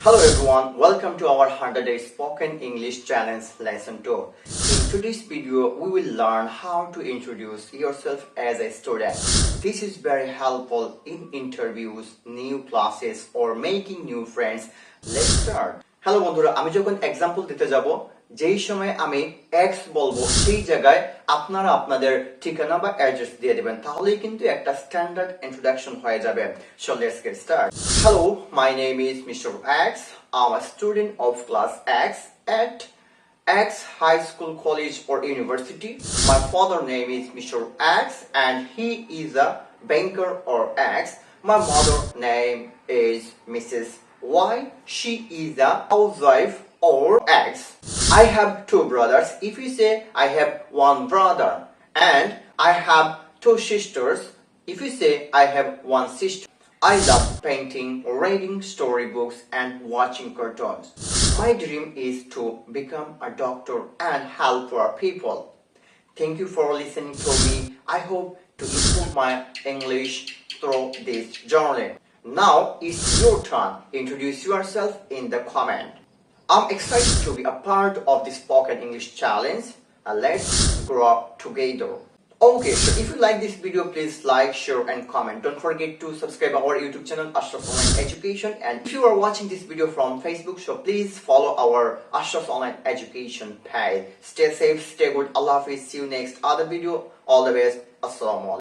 Hello everyone, welcome to our 100 Day Spoken English Challenge Lesson 2. In today's video, we will learn how to introduce yourself as a student. This is very helpful in interviews, new classes or making new friends. Let's start. Hello বন্ধুরা, আমি যখন example দিতে যাব, যেই সময় আমি x বলবো সেই জায়গায় আপনারা আপনাদের ঠিকানা বা অ্যাড্রেস দিয়ে দিবেন, তাহলেই কিন্তু একটা স্ট্যান্ডার্ড ইন্ট্রোডাকশন হয়ে যাবে। So let's get started. Hello, my name is Mr. X. I'm a student of class X at X High School, College or University. My father name is Mr. X and he is a banker or X. My mother name is Mrs. Y. She is a housewife or X. I have two brothers. If you say I have one brother, and I have two sisters. If you say I have one sister. I love painting, reading storybooks and watching cartoons. My dream is to become a doctor and help poor people. Thank you for listening to me. I hope to improve my English through this journey. Now it's your turn. Introduce yourself in the comment. I'm excited to be a part of this spoken English challenge. Let's grow up together. Okay, so if you like this video, please like, share and comment. Don't forget to subscribe our YouTube channel Ashraf Online Education, and if you are watching this video from Facebook, so please follow our Ashraf Online Education page. Stay safe, stay good. Allah Hafiz. See you next other video. All the best. Assalamu alaikum.